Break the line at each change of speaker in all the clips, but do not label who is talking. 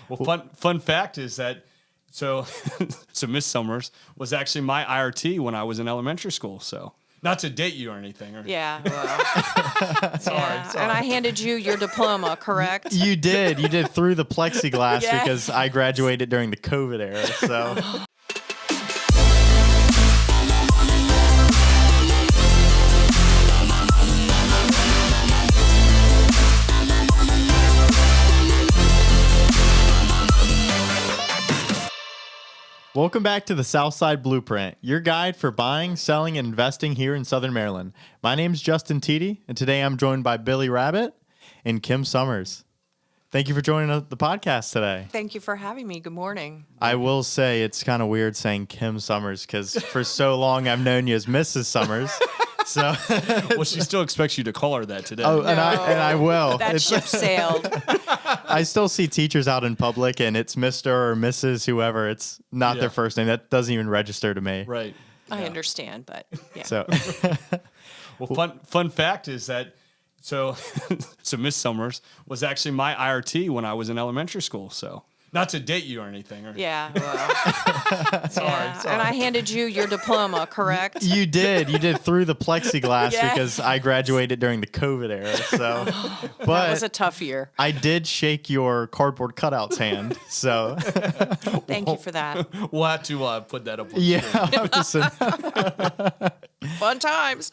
Well, fun fact is that so Miss Summers was actually my IRT when I was in elementary school. So not to date you or anything.
Yeah. Well,
sorry.
And I handed you your diploma, correct?
You did through the plexiglass
Yes.
because I graduated during the COVID era. So. Welcome back to the Southside Blueprint, your guide for buying, selling, and investing here in Southern Maryland. My name is Justin Teedy, and today I'm joined by Billy Rabbit and Kim Summers. Thank you for joining the podcast today.
Thank you for having me. Good morning.
I will say it's kind of weird saying Kim Summers because for so long I've known you as Mrs. Summers. So,
well, she still expects you to call her that today.
Oh, and I will.
That ship sailed.
I still see teachers out in public, and it's Mr. or Mrs. whoever. It's not their first name. That doesn't even register to me.
Right.
I understand, but yeah.
So,
well, fun fact is that so Miss Summers was actually my IRT when I was in elementary school. So not to date you or anything.
Yeah. Well,
sorry.
And I handed you your diploma, correct?
you did through the plexiglass
Yes.
because I graduated during the COVID era. So,
That
but
was a tough year.
I did shake your cardboard cutouts hand. So,
Thank you for that.
We'll have to put that up on
yeah,
the screen.
I'll have to say.
Fun times.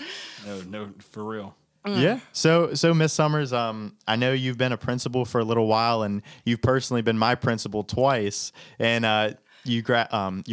No, for real.
Yeah. So Miss Summers, I know you've been a principal for a little while, and you've personally been my principal twice, and you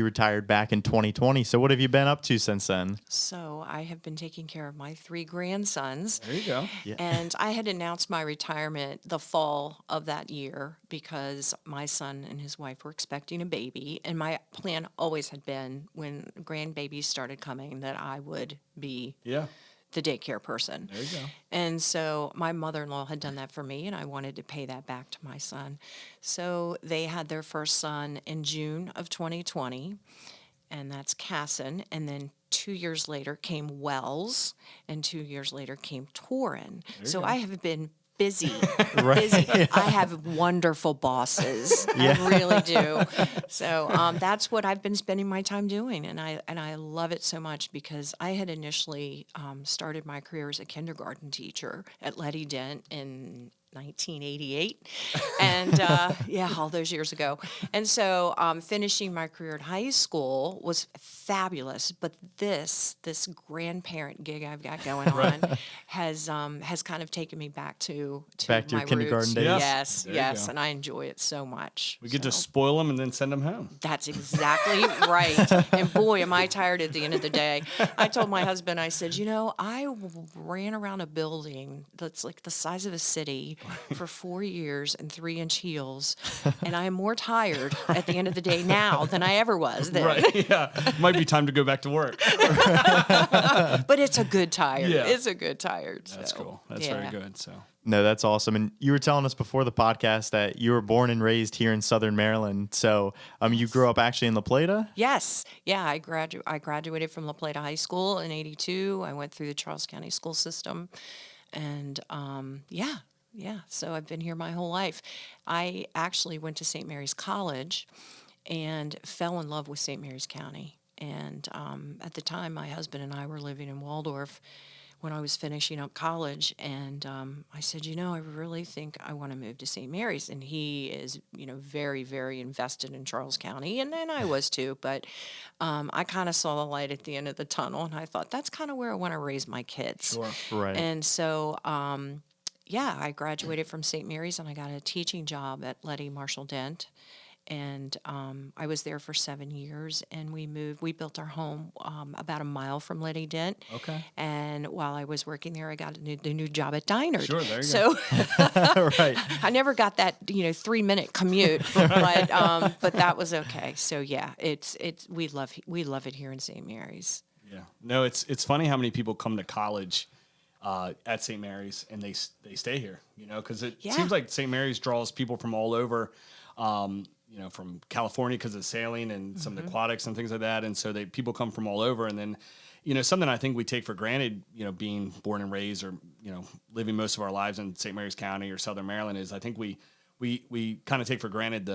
retired back in 2020. So what have you been up to since then?
So I have been taking care of my 3 grandsons.
There you go.
Yeah.
And I had announced my retirement the fall of that year because my son and his wife were expecting a baby. And my plan always had been when grandbabies started coming that I would be
Yeah.
the daycare person.
There you go.
And so my mother-in-law had done that for me, and I wanted to pay that back to my son. So they had their first son in June of 2020, and that's Casson. And then 2 years later came Wells, and 2 years later came Torin. So I have been busy. Busy. I have wonderful bosses. I really do. So that's what I've been spending my time doing, and I love it so much because I had initially started my career as a kindergarten teacher at Letty Dent in 1988, and all those years ago. And so finishing my career at high school was fabulous, but this grandparent gig I've got going on has kind of taken me back to
your
my
kindergarten
roots.
days.
Yes,
There you
yes,
go.
and I enjoy it so much.
We get to
So
spoil them and then send them home.
that's exactly right. And boy, am I tired at the end of the day. I told my husband, I said, I ran around a building that's like the size of a city for 4 years in 3-inch heels, and I am more tired at the end of the day now than I ever was then.
Right. Yeah. Might be time to go back to work.
But it's a good tired.
Yeah.
It's a good tired.
That's
so,
cool. That's
yeah.
very good. So
No, that's awesome. And you were telling us before the podcast that you were born and raised here in Southern Maryland. So you grew up actually in La Plata?
Yes. Yeah, I graduated from La Plata High School in 82. I went through the Charles County school system. And so I've been here my whole life. I actually went to St. Mary's College and fell in love with St. Mary's County. And at the time, my husband and I were living in Waldorf when I was finishing up college, and I said, I really think I want to move to St. Mary's. And he is, very, very invested in Charles County, and then I was too. But I kind of saw the light at the end of the tunnel, and I thought, that's kind of where I want to raise my kids.
sure.
Right.
And so, I graduated from St. Mary's, and I got a teaching job at Letty Marshall Dent. And I was there for 7 years, and we built our home about a mile from Letty Dent.
Okay.
And while I was working there, I got the new job at Dinard.
Sure, there you
so
Right.
I never got that 3-minute commute, but that was okay. So yeah, we love it here in St. Mary's.
Yeah. No, it's funny how many people come to college at St. Mary's and they stay here, because it seems like St. Mary's draws people from all over, from California because of sailing and some of the aquatics and things like that. And so people come from all over. And then, something I think we take for granted, being born and raised or, living most of our lives in St. Mary's County or Southern Maryland is I think we we kind of take for granted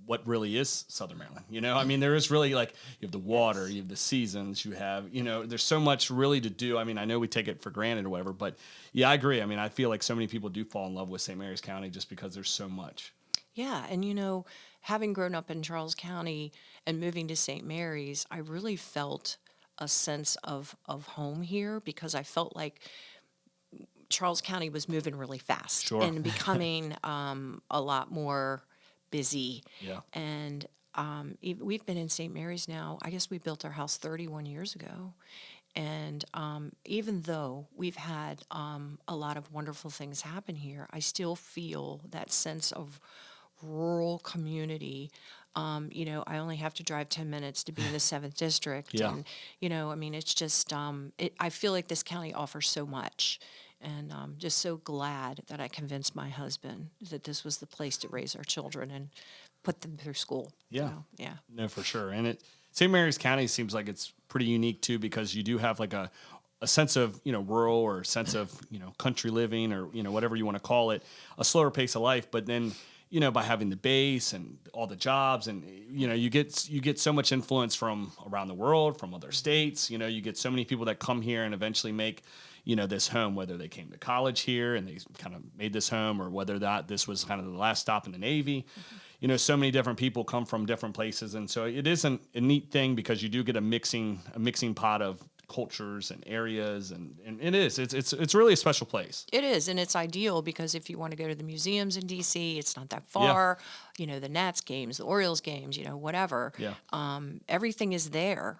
what really is Southern Maryland. I mean, there is really you have the water, you have the seasons, you have, there's so much really to do. I mean, I know we take it for granted or whatever, but yeah, I agree. I mean, I feel like so many people do fall in love with St. Mary's County just because there's so much.
Yeah. And, having grown up in Charles County and moving to St. Mary's, I really felt a sense of home here because I felt like Charles County was moving really fast and becoming a lot more busy.
Yeah.
And we've been in St. Mary's now. I guess we built our house 31 years ago. And even though we've had a lot of wonderful things happen here, I still feel that sense of rural community. I only have to drive 10 minutes to be in the 7th District.
Yeah.
And, I mean, it's just, I feel like this county offers so much. And I'm just so glad that I convinced my husband that this was the place to raise our children and put them through school.
Yeah.
Yeah.
No, for sure. And St. Mary's County seems like it's pretty unique too, because you do have like a sense of, rural or a sense of, country living or, whatever you want to call it, a slower pace of life. But then, by having the base and all the jobs and, you get so much influence from around the world, from other states, you get so many people that come here and eventually make, this home, whether they came to college here and they kind of made this home or whether this was kind of the last stop in the Navy. Mm-hmm. So many different people come from different places. And so it is a neat thing because you do get a mixing pot of cultures and areas, and it's really a special place.
It is, and it's ideal because if you want to go to the museums in DC, it's not that far. Yeah. The Nats games, the Orioles games, whatever.
Yeah.
Everything is there.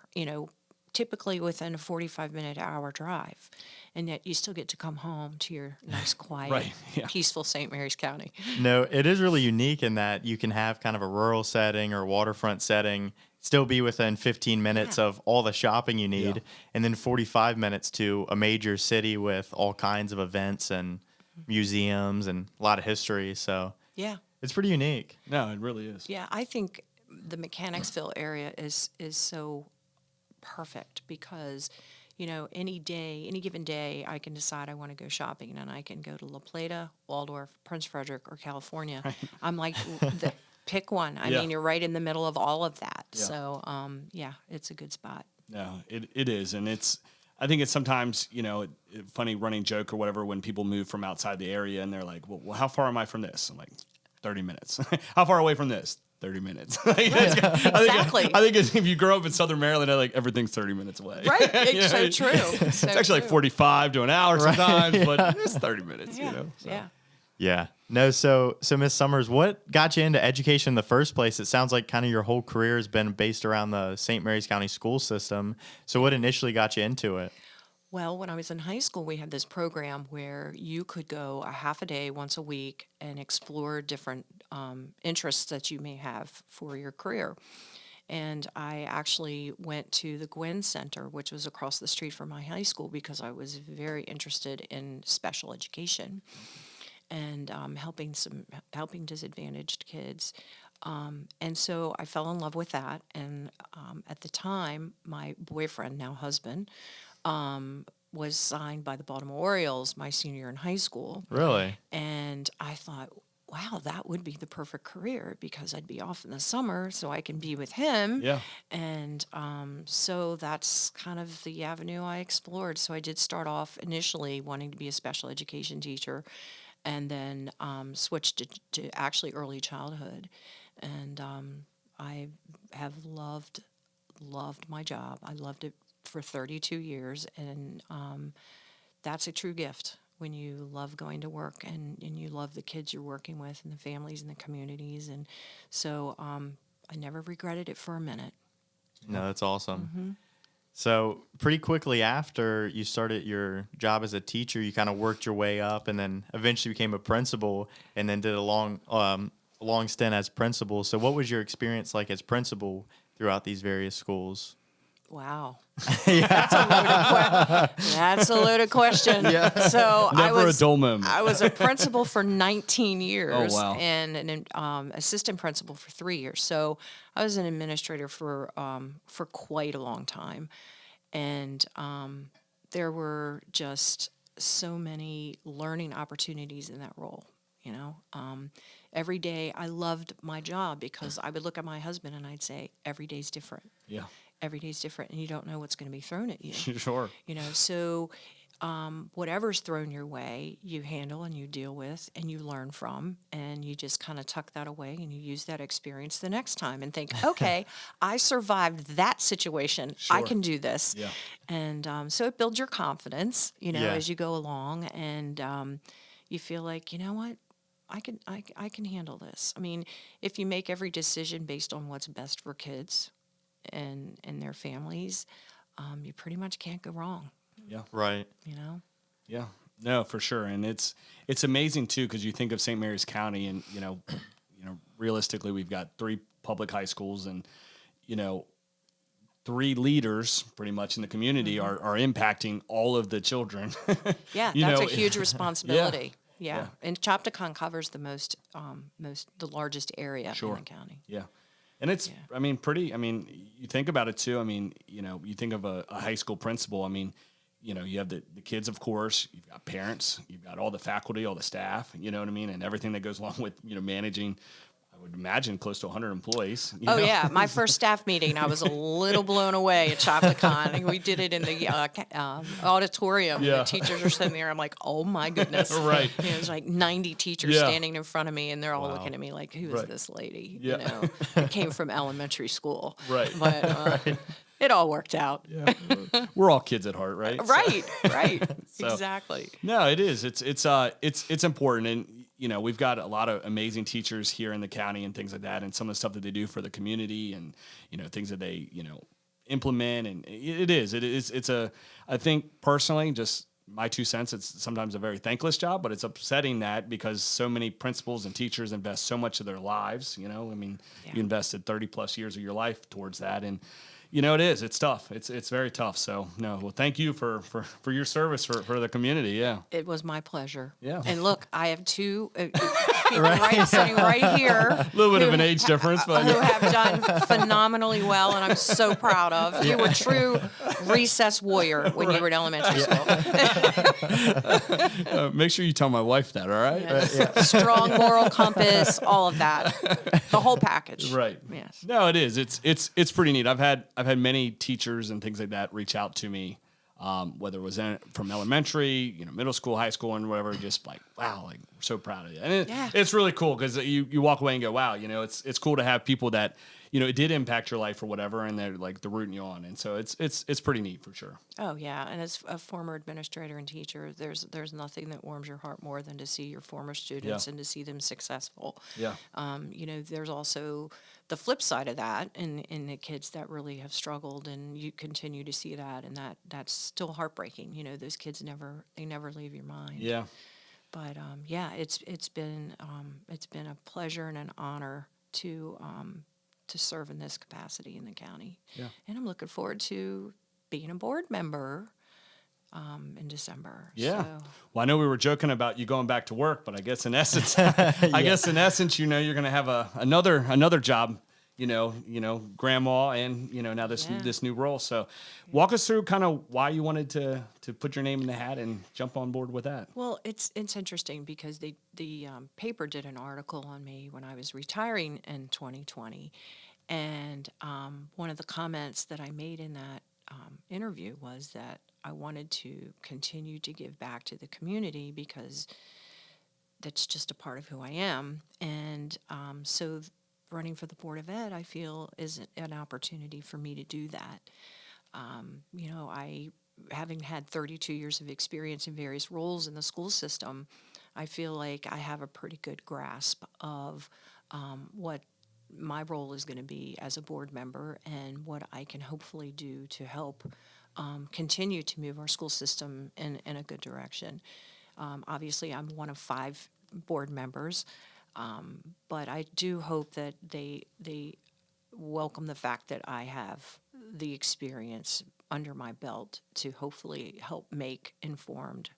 Typically within a 45-minute hour drive, and yet you still get to come home to your nice, quiet,
right. Yeah.
peaceful St. Mary's County.
No, it is really unique in that you can have kind of a rural setting or waterfront setting, still be within 15 minutes of all the shopping you need, and then 45 minutes to a major city with all kinds of events and museums and a lot of history. So
yeah,
it's pretty unique.
No, it really is.
Yeah, I think the Mechanicsville area is so perfect because, any given day, I can decide I want to go shopping and I can go to La Plata, Waldorf, Prince Frederick, or California. Right. I'm like, pick one. I mean, you're right in the middle of all of that. Yeah. So, it's a good spot.
No, it is. And I think it's sometimes, funny running joke or whatever when people move from outside the area and they're like, well, how far am I from this? I'm like, 30 minutes. How far away from this? 30 minutes.
Exactly.
I think if you grow up in Southern Maryland, everything's 30 minutes away.
Right. It's so true.
It's actually like 45 to an hour sometimes, but it's 30 minutes,
So.
Yeah. No, so Miss Summers, what got you into education in the first place? It sounds like kind of your whole career has been based around the St. Mary's County school system. So what initially got you into it?
Well, when I was in high school, we had this program where you could go a half a day once a week and explore different interests that you may have for your career. And I actually went to the Gwynn Center, which was across the street from my high school, because I was very interested in special education and helping disadvantaged kids. And so I fell in love with that. And at the time, my boyfriend, now husband, was signed by the Baltimore Orioles my senior year in high school.
Really?
And I thought, wow, that would be the perfect career because I'd be off in the summer so I can be with him.
Yeah.
And so that's kind of the avenue I explored. So I did start off initially wanting to be a special education teacher and then switched to actually early childhood. And I have loved my job. I loved it for 32 years, and that's a true gift when you love going to work and you love the kids you're working with and the families and the communities. And so I never regretted it for a minute.
No, that's awesome.
Mm-hmm.
So pretty quickly after you started your job as a teacher, you kind of worked your way up and then eventually became a principal and then did a long stint as principal. So what was your experience like as principal throughout these various schools?
Wow. That's a loaded question. Yeah. So
Never a dull moment.
I was a principal for 19 years.
Oh, wow.
And an assistant principal for 3 years. So I was an administrator for quite a long time. And there were just so many learning opportunities in that role. you know. Every day I loved my job because I would look at my husband and I'd say, every day's different.
Yeah.
Every day's different, and you don't know what's going to be thrown at you.
Sure.
You know, so whatever's thrown your way, you handle and you deal with and you learn from, and you just kind of tuck that away and you use that experience the next time and think, okay, I survived that situation. I
Sure.
can do this.
Yeah.
And so it builds your confidence, you know,
Yeah.
as you go along, and you feel like, you know what? I can handle this. I mean, if you make every decision based on what's best for kids and their families, you pretty much can't go wrong.
Yeah.
Right.
You know.
Yeah, no, for sure, and it's amazing too because you think of St. Mary's County, and realistically, we've got 3 public high schools, and 3 leaders pretty much in the community are impacting all of the children.
Yeah, that's a huge responsibility. Yeah. And Chopticon covers the the largest area in the county.
Yeah. And it's, I mean, you think about it too. I mean, you think of a high school principal. I mean, you have the kids, of course, you've got parents, you've got all the faculty, all the staff, you know what I mean? And everything that goes along with, managing, I would imagine, close to 100 employees.
Yeah. My first staff meeting, I was a little blown away at Chopticon. We did it in the auditorium.
Yeah.
The teachers are sitting there. I'm like, oh my goodness.
Right.
It was like 90 teachers standing in front of me, and they're all looking at me like, who is this lady?
Yeah.
You know, it came from elementary school.
Right.
But it all worked out.
Yeah. We're all kids at heart, right?
Right.
So-
Exactly.
No, it is. It's important, and we've got a lot of amazing teachers here in the county and things like that, and some of the stuff that they do for the community, and things that they implement, and I think personally, just my 2 cents, it's sometimes a very thankless job, but it's upsetting that because so many principals and teachers invest so much of their lives. You invested 30 plus years of your life towards that, and it's tough. It's very tough. So thank you for your service for the community. Yeah.
It was my pleasure.
Yeah.
And look, I have 2 people sitting right here.
A little bit of an age difference, but
who have done phenomenally well, and I'm so proud of. You were true recess warrior when you were in elementary school.
Make sure you tell my wife that. All right.
Yes. Strong moral compass, all of that, the whole package.
Right.
Yes.
No, it is. It's pretty neat. I've had many teachers and things like that reach out to me, whether it was from elementary, middle school, high school, and whatever. Just like, wow, like we're so proud of you. And it's really cool because you walk away and go, wow, it's cool to have people that it did impact your life or whatever, and they're rooting you on. And so it's pretty neat for sure.
Oh yeah, and as a former administrator and teacher, there's nothing that warms your heart more than to see your former students and to see them successful.
Yeah.
There's also the flip side of that in the kids that really have struggled, and you continue to see that, and that's still heartbreaking. Those kids never leave your mind.
Yeah.
But it's been a pleasure and an honor to serve in this capacity in the county.
Yeah.
And I'm looking forward to being a board member in December.
Yeah.
So.
Well, I know we were joking about you going back to work, but I guess in essence, you're going to have another job, grandma, and now this new role. So, walk us through kind of why you wanted to put your name in the hat and jump on board with that.
Well, it's interesting because the paper did an article on me when I was retiring in 2020, and one of the comments that I made in that interview was that I wanted to continue to give back to the community because that's just a part of who I am. And so running for the Board of Ed, I feel, is an opportunity for me to do that. Having had 32 years of experience in various roles in the school system, I feel like I have a pretty good grasp of what my role is going to be as a board member and what I can hopefully do to help continue to move our school system in a good direction. Obviously, I'm one of 5 board members, but I do hope that they welcome the fact that I have the experience under my belt to hopefully help make informed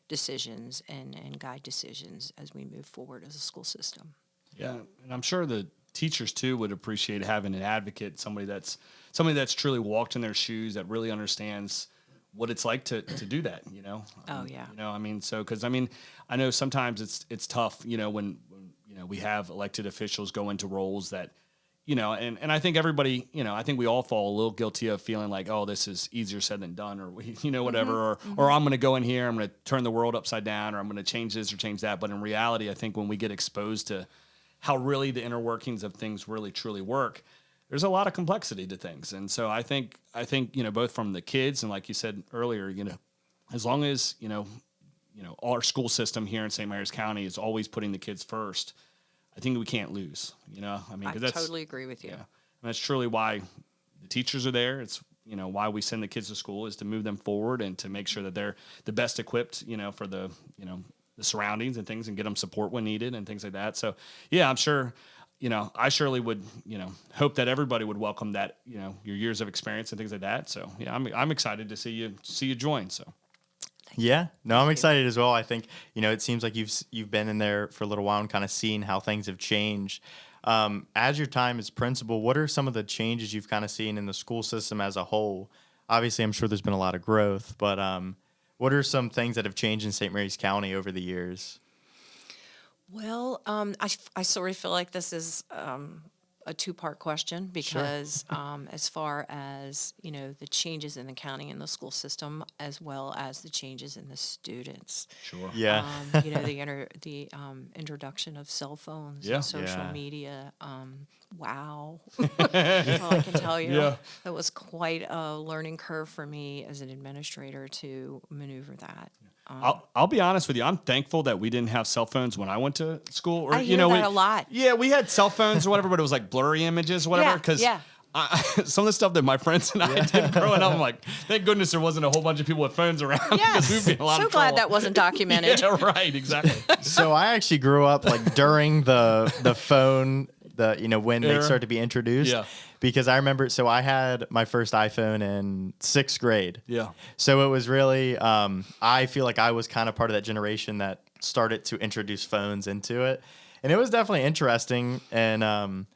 decisions and guide decisions as we move forward as a school system.
Yeah, and I'm sure the teachers too would appreciate having an advocate, somebody that's truly walked in their shoes, that really understands what it's like to do that, you know?
Oh, yeah.
You know, I mean, so, cause I mean, I know sometimes it's tough, you know, when, you know, we have elected officials go into roles that, you know, and I think everybody, you know, I think we all fall a little guilty of feeling like, oh, this is easier said than done, or, you know, whatever, or I'm going to go in here, I'm going to turn the world upside down, or I'm going to change this or change that. But in reality, I think when we get exposed to how really the inner workings of things really truly work, there's a lot of complexity to things. And so I think, you know, both from the kids and like you said earlier, you know, as long as, you know, our school system here in St. Mary's County is always putting the kids first, I think we can't lose, you know, I mean, 'cause
I totally agree with you.
yeah, and that's truly why the teachers are there. It's, you know, why we send the kids to school is to move them forward and to make sure that they're the best equipped, you know, for the, you know, the surroundings and things, and get them support when needed and things like that. So yeah, I'm sure, you know, I surely would, you know, hope that everybody would welcome that, you know, your years of experience and things like that. So yeah, I'm excited to see you join. So.
Yeah, no, I'm excited as well. I think, you know, it seems like you've been in there for a little while and kind of seen how things have changed. As your time as principal, what are some of the changes you've kind of seen in the school system as a whole? Obviously, I'm sure there's been a lot of growth, but what are some things that have changed in St. Mary's County over the years?
Well, I sort of feel like this is a two-part question because as far as, you know, the changes in the county and the school system, as well as the changes in the students.
Sure.
Yeah.
You know, the introduction of cell phones
Yeah.
and social
Yeah.
media. Wow. Well, I can tell you,
Yeah.
that was quite a learning curve for me as an administrator to maneuver that.
I'll be honest with you. I'm thankful that we didn't have cell phones when I went to school. Or,
I hear
you know,
that a lot.
Yeah, we had cell phones or whatever, but it was like blurry images or whatever.
Yeah,
Because
yeah.
some of the stuff that my friends and I did growing up, I'm like, thank goodness there wasn't a whole bunch of people with phones around.
Yes.
Because we'd be in a lot
So
of
glad
trouble.
that wasn't documented.
Yeah, right, exactly.
So I actually grew up like during the phone, you know, when they
Era.
started to be introduced.
Yeah.
Because I remember, so I had my first iPhone in 6th grade.
Yeah.
So it was really, I feel like I was kind of part of that generation that started to introduce phones into it. And it was definitely interesting. And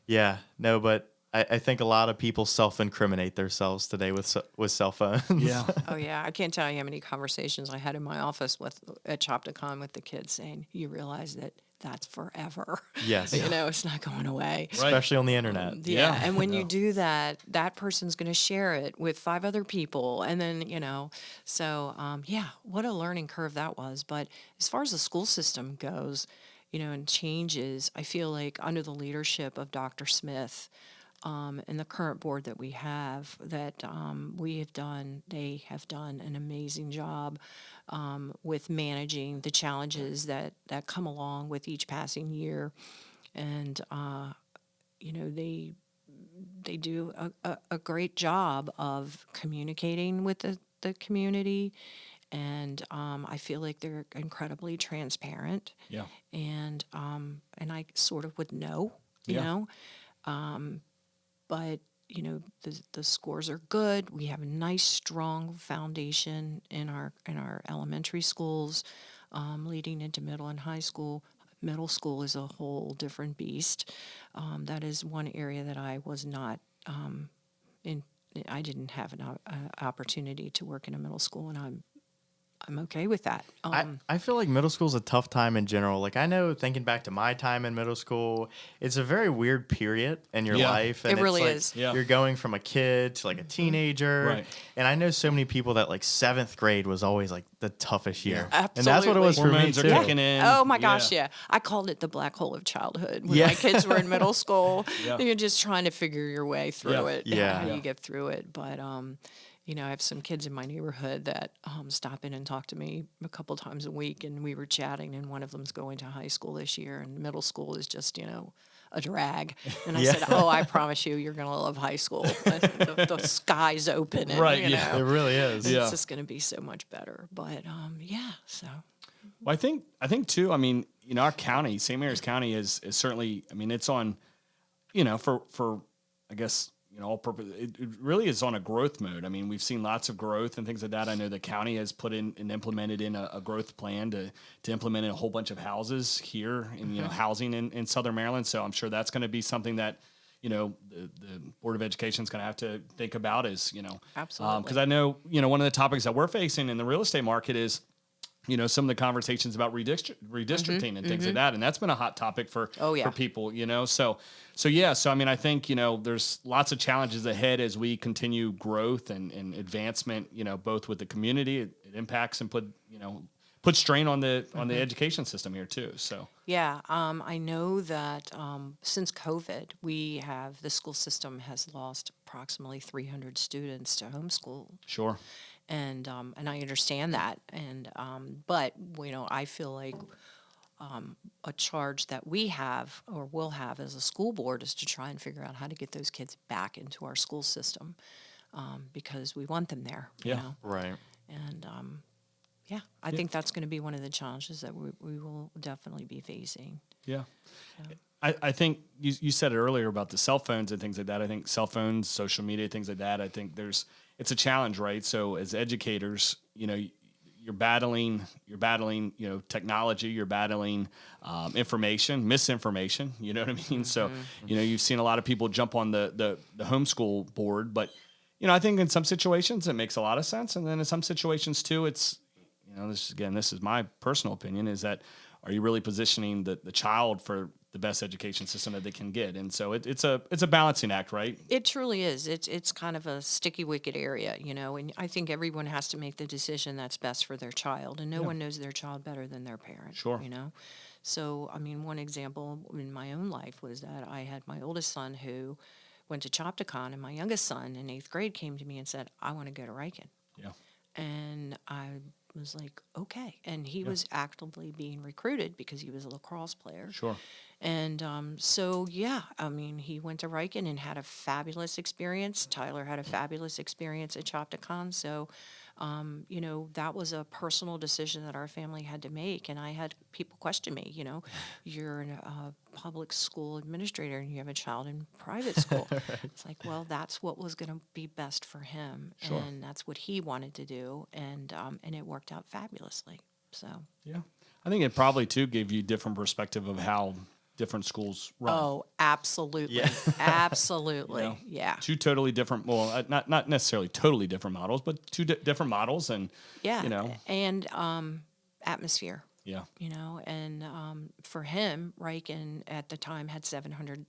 yeah, no, but I think a lot of people self-incriminate themselves today with cell phones.
Yeah.
Oh yeah, I can't tell you how many conversations I had in my office at Chopticon with the kids saying, "You realize that's forever."
Yes.
You know, it's not going away.
Especially on the internet.
Yeah. And when
Yeah.
you do that, that person's going to share it with 5 other people. And then, you know, so yeah, what a learning curve that was. But as far as the school system goes, you know, and changes, I feel like under the leadership of Dr. Smith, and the current board that we have, that they have done an amazing job with managing the challenges that come along with each passing year. And, you know, they do a great job of communicating with the community. And I feel like they're incredibly transparent.
Yeah.
And I sort of would know, you
Yeah.
know. But, you know, the scores are good. We have a nice, strong foundation in our elementary schools, leading into middle and high school. Middle school is a whole different beast. That is one area that I was not in. I didn't have an opportunity to work in a middle school, and I'm okay with that.
I feel like middle school is a tough time in general. Like, I know, thinking back to my time in middle school, it's a very weird period in your
Yeah.
life.
It
And
really
it's like
is.
Yeah.
You're going from a kid to like a teenager.
Right.
And I know so many people that like 7th grade was always like the toughest year.
Yeah.
And that's what it was for me
Hormones are
too.
kicking in.
Oh my gosh, yeah. I called it the black hole of childhood. When
Yeah.
my kids were in middle school,
Yeah.
you're just trying to figure your way through
Yeah.
it.
Yeah.
How
Yeah.
you get through it. But you know, I have some kids in my neighborhood that stop in and talk to me a couple times a week, and we were chatting, and one of them's going to high school this year, and middle school is just, you know, a drag. And I
Yeah.
said, "Oh, I promise you, you're going to love high school. The sky's open, and,
Right,
you
yeah.
know,
It really is.
Yeah.
it's just going to be so much better." But yeah, so.
Well, I think too, I mean, you know, our county, St. Mary's County is certainly, I mean, it's on, you know, for I guess, you know, all purpose, it really is on a growth mode. I mean, we've seen lots of growth and things like that. I know the county has put in and implemented in a growth plan to implement in a whole bunch of houses here in, you know, housing in Southern Maryland. So I'm sure that's going to be something that, the Board of Education is going to have to think about is,
Absolutely.
because I know, one of the topics that we're facing in the real estate market is, some of the conversations about redistricting and things like that. And that's been a hot topic for people, So I mean, I think, there's lots of challenges ahead as we continue growth and advancement, both with the community, it impacts and put strain on the education system here too. So
I know that since COVID, the school system has lost approximately 300 students to homeschool.
Sure.
And I understand that, but I feel like a charge that we have or will have as a school board is to try and figure out how to get those kids back into our school system, because we want them there.
Right.
And I think that's going to be one of the challenges that we will definitely be facing.
Yeah. I think you said it earlier about the cell phones and things like that. I think cell phones, social media, things like that, I think it's a challenge, right? So as educators, you're battling, technology, you're battling information, misinformation, you know what I mean? So, you've seen a lot of people jump on the homeschool board, but, I think in some situations it makes a lot of sense. And then in some situations too, it's, this is my personal opinion, is that, are you really positioning the child for the best education system that they can get? And so it's a balancing act, right?
It truly is. It's kind of a sticky wicket area, and I think everyone has to make the decision that's best for their child, and no one knows their child better than their parent.
Sure.
So, I mean, one example in my own life was that I had my oldest son who went to Chopticon, and my youngest son in 8th grade came to me and said, I want to go to Riken.
Yeah.
And I was like, okay. And he was actively being recruited because he was a lacrosse player.
Sure.
And he went to Riken and had a fabulous experience. Tyler had a fabulous experience at Chopticon. So, that was a personal decision that our family had to make. And I had people question me, you're a public school administrator and you have a child in private school. Right. It's like, well, that's what was going to be best for him. Sure. And that's what he wanted to do. And it worked out fabulously. So,
yeah, I think it probably too gave you different perspective of how different schools run.
Oh, absolutely. Yeah. Absolutely. Yeah.
Two totally different, well, not necessarily totally different models, but two different models and,
and atmosphere.
Yeah.
And for him, Riken at the time had 700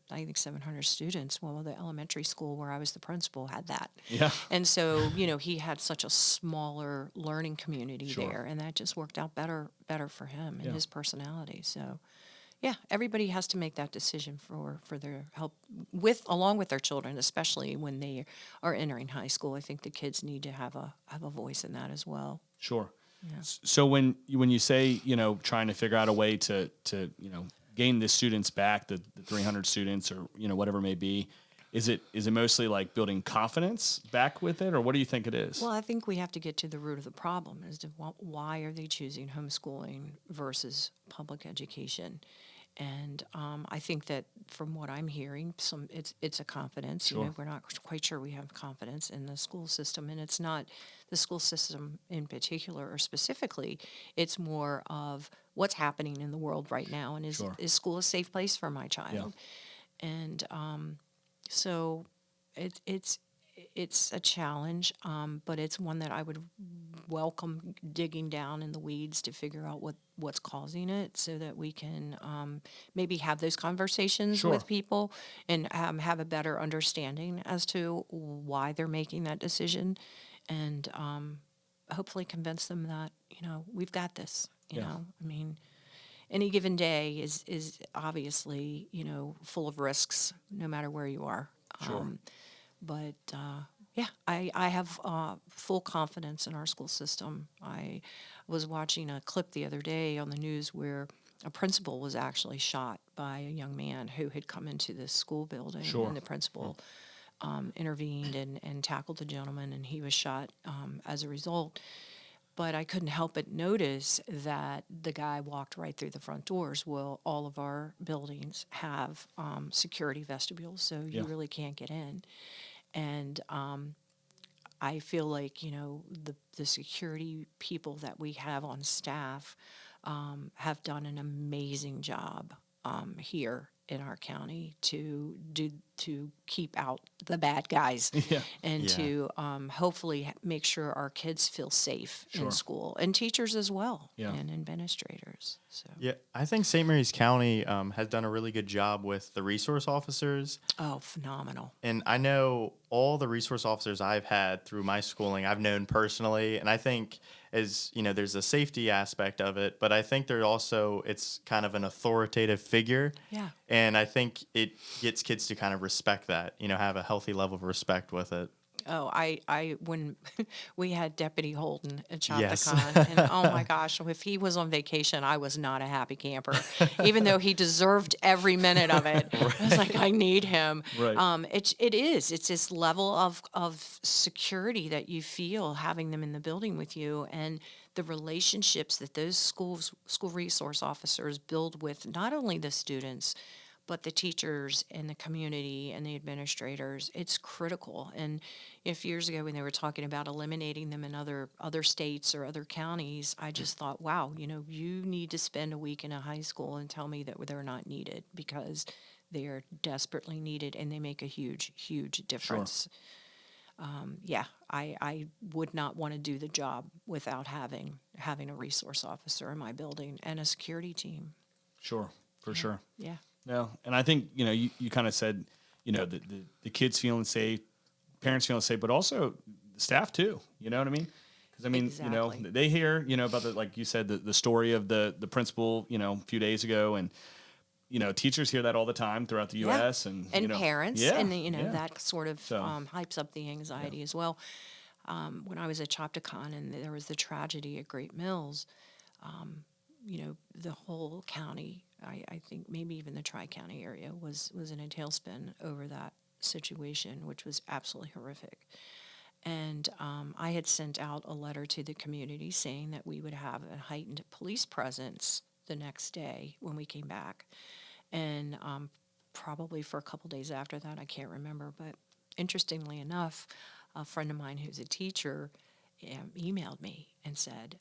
students. Well, the elementary school where I was the principal had that.
Yeah.
And so, he had such a smaller learning community there, and that just worked out better for him and his personality. So, yeah, everybody has to make that decision for their help along with their children, especially when they are entering high school. I think the kids need to have a voice in that as well.
Sure.
Yeah.
So when you say, trying to figure out a way to gain the students back, the 300 students or, whatever it may be, is it mostly like building confidence back with it, or what do you think it is?
Well, I think we have to get to the root of the problem as to why are they choosing homeschooling versus public education. And I think that from what I'm hearing, it's a confidence.
Sure.
We're not quite sure we have confidence in the school system, and it's not the school system in particular or specifically. It's more of what's happening in the world right now, and is school a safe place for my child? Yeah. And so it's a challenge, but it's one that I would welcome digging down in the weeds to figure out what's causing it, so that we can maybe have those conversations with people and have a better understanding as to why they're making that decision, and hopefully convince them that we've got this. You know, I mean, any given day is obviously full of risks, no matter where you are.
Sure.
But I have full confidence in our school system. I was watching a clip the other day on the news where a principal was actually shot by a young man who had come into this school building.
Sure.
And the principal intervened and tackled the gentleman, and he was shot as a result. But I couldn't help but notice that the guy walked right through the front doors. Well, all of our buildings have security vestibules, so you really can't get in. And I feel like, the security people that we have on staff have done an amazing job here. in our county to keep out the bad guys and to hopefully make sure our kids feel safe in school, and teachers as well, and administrators. So
yeah, I think St. Mary's County has done a really good job with the resource officers.
Oh, phenomenal.
And I know all the resource officers I've had through my schooling, I've known personally, and I think there's a safety aspect of it, but I think it's kind of an authoritative figure.
Yeah.
And I think it gets kids to kind of respect that, have a healthy level of respect with it.
Oh, when we had Deputy Holden at
Yes.
Chopticon, and oh my gosh, if he was on vacation, I was not a happy camper, even though he deserved every minute of it. Right. I was like, I need him.
Right.
It's this level of security that you feel having them in the building with you, and the relationships that those school resource officers build with not only the students, but the teachers and the community and the administrators. It's critical. And if years ago when they were talking about eliminating them in other states or other counties, I just thought, wow, you need to spend a week in a high school and tell me that they're not needed, because they are desperately needed and they make a huge, huge difference. Sure. I would not want to do the job without having a resource officer in my building and a security team.
Sure, for sure.
Yeah.
No, and I think, you kind of said, the kids feeling safe, parents feeling safe, but also the staff too. You know what I mean? Because,
exactly.
They hear, about like you said, the story of the principal, a few days ago, and, teachers hear that all the time throughout the U.S. And
parents, and, that sort of hypes up the anxiety as well. When I was at Chopticon and there was the tragedy at Great Mills, the whole county, I think maybe even the Tri-County area was in a tailspin over that situation, which was absolutely horrific. And I had sent out a letter to the community saying that we would have a heightened police presence the next day when we came back. And probably for a couple days after that, I can't remember, but interestingly enough, a friend of mine who's a teacher emailed me and said,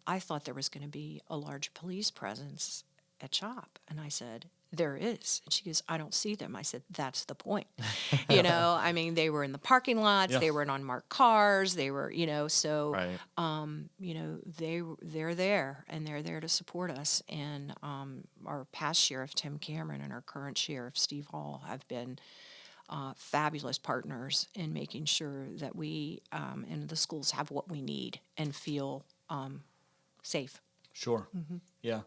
I thought there was going to be a large police presence at CHOP. And I said, there is. And she goes, I don't see them. I said, that's the point. They were in the parking lots. They were in unmarked cars. They were, so, right. They're there, and they're there to support us. And our past sheriff, Tim Cameron, and our current sheriff, Steve Hall, have been fabulous partners in making sure that we and the schools have what we need and feel safe.
Sure. Mm-hmm. Yeah.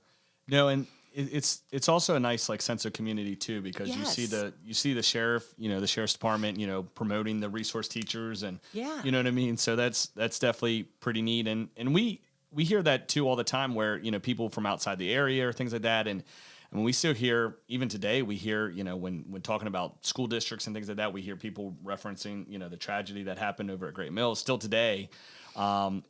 No, and it's also a nice sense of community too, because you see the sheriff, the sheriff's department, promoting the resource teachers, and you know what I mean. So that's definitely pretty neat, and we hear that too all the time, where people from outside the area or things like that, and when we still hear, even today, we hear when talking about school districts and things like that, we hear people referencing the tragedy that happened over at Great Mills still today. And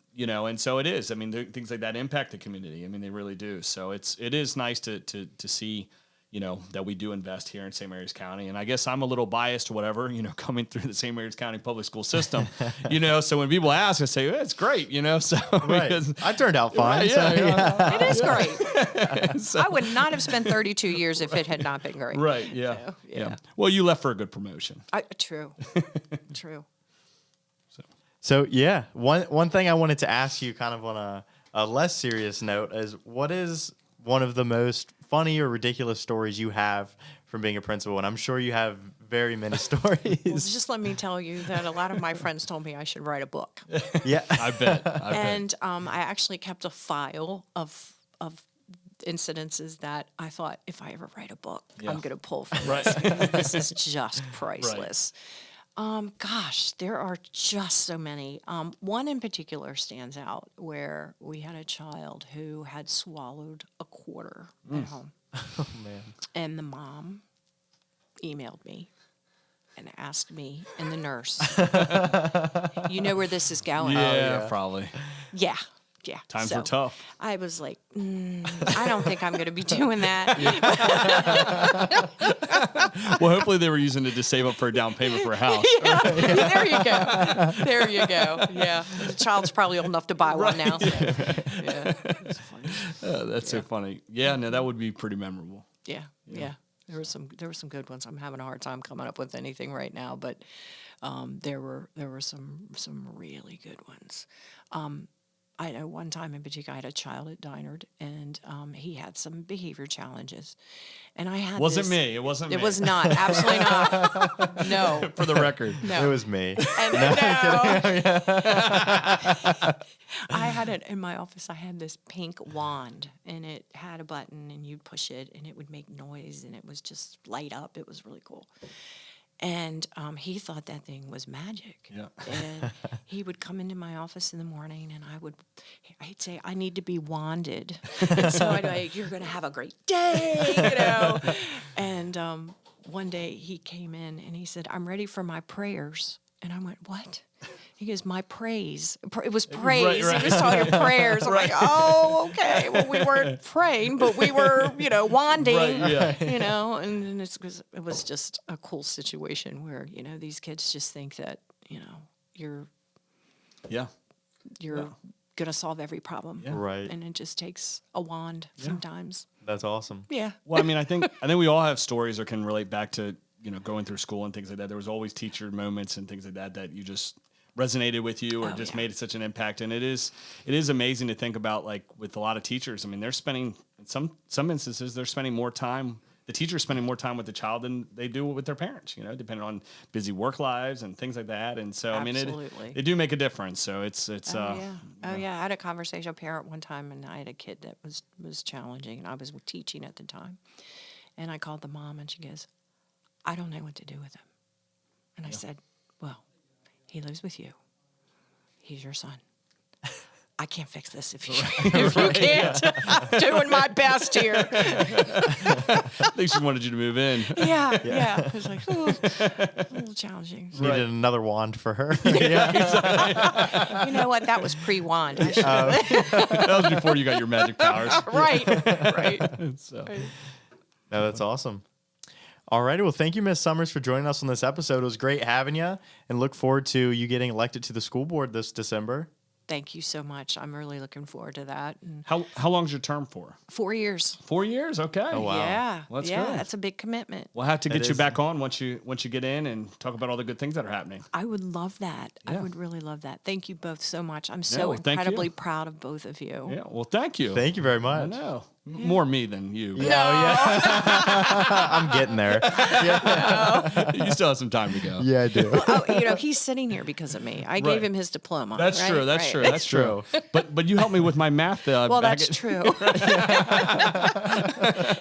so it is. Things like that impact the community. They really do. So it is nice to see, that we do invest here in St. Mary's County. And I guess I'm a little biased or whatever, coming through the St. Mary's County public school system, so when people ask, I say, it's great, so.
Right. I turned out fine.
Right, yeah. It is great. So, I would not have spent 32 years if it had not been great.
Right. Yeah. So, yeah. Well, you left for a good promotion.
True. True.
So yeah, one thing I wanted to ask you, kind of on a less serious note, is what is one of the most funny or ridiculous stories you have from being a principal? And I'm sure you have very many stories.
Well, just let me tell you that a lot of my friends told me I should write a book.
Yeah,
I bet.
I actually kept a file of incidences that I thought, if I ever write a book, I'm going to pull from this. This is just priceless. Right. Gosh, there are just so many. One in particular stands out, where we had a child who had swallowed a quarter at home.
Oh, man.
And the mom emailed me and asked me and the nurse, you know where this is going?
Yeah, probably.
Yeah.
Times were tough.
I was like, I don't think I'm going to be doing that.
Well, hopefully they were using it to save up for a down payment for a house.
There you go. Yeah. The child's probably old enough to buy one now. So. Yeah. It's funny.
That's so funny. Yeah, no, that would be pretty memorable.
Yeah. There were some good ones. I'm having a hard time coming up with anything right now, but there were some really good ones. I know one time in particular, I had a child at Dinard, and he had some behavior challenges, and I had
Wasn't me. It wasn't me.
It was not. Absolutely not. No.
For the record.
No.
It was me.
And I had it in my office. I had this pink wand, and it had a button, and you'd push it, and it would make noise, and it was just light up. It was really cool. And he thought that thing was magic.
Yeah.
And he would come into my office in the morning, and I'd say, I need to be wanded. And so I'd be like, you're going to have a great day, you know. And one day he came in, and he said, I'm ready for my prayers. And I went, what? He goes, my praise. It was praise. Right. He was talking prayers. I'm like, oh, okay. Well, we weren't praying, but we were, wanding,
right, yeah.
And it was just a cool situation where, these kids just think that, you're going to solve every problem.
Yeah.
Right.
And it just takes a wand sometimes.
That's awesome.
Yeah.
Well, I mean, I think we all have stories or can relate back to, going through school and things like that. There was always teacher moments and things like that you just resonated with you or made such an impact. And it is amazing to think about, like, with a lot of teachers. I mean, they're spending, in some instances, they're spending more time, the teacher's spending more time with the child than they do with their parents, depending on busy work lives and things like that. And so,
Absolutely.
I mean, it do make a difference. So it's
yeah. I had a conversation with a parent one time, and I had a kid that was challenging, and I was teaching at the time. And I called the mom, and she goes, I don't know what to do with him. And I said, well, he lives with you. He's your son. I can't fix this if you can't. I'm doing my best here.
I think she wanted you to move in.
Yeah. It was like, a little challenging.
Needed another wand for her.
You know what? That was pre-wand.
That was before you got your magic powers.
Right.
So.
No, that's awesome. All righty. Well, thank you, Ms. Summers, for joining us on this episode. It was great having you, and look forward to you getting elected to the school board this December.
Thank you so much. I'm really looking forward to that. And
How long's your term for?
4 years.
4 years? Okay.
Oh, wow.
Yeah.
Well, that's
good.
That's
a big commitment.
We'll have to get
It
you
is.
back on once you get in and talk about all the good things that are happening.
I would love that.
Yeah.
I would really love that. Thank you both so much. I'm
Yeah,
so
well, thank you.
incredibly proud of both of you.
Yeah. Well, thank you.
Thank you very
I
much.
know. More me than you.
I'm getting there.
You still have some time to go.
Yeah, I do.
Oh, he's sitting here because of me. I gave him his diploma.
That's
right?
true. That's
Right.
true. That's true. But you helped me with my math.
Well, that's true.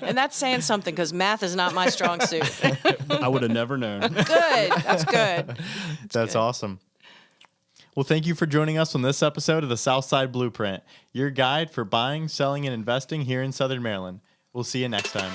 And that's saying something because math is not my strong suit.
I would have never known.
Good. That's good.
That's awesome. Well, thank you for joining us on this episode of the Southside Blueprint, your guide for buying, selling, and investing here in Southern Maryland. We'll see you next time.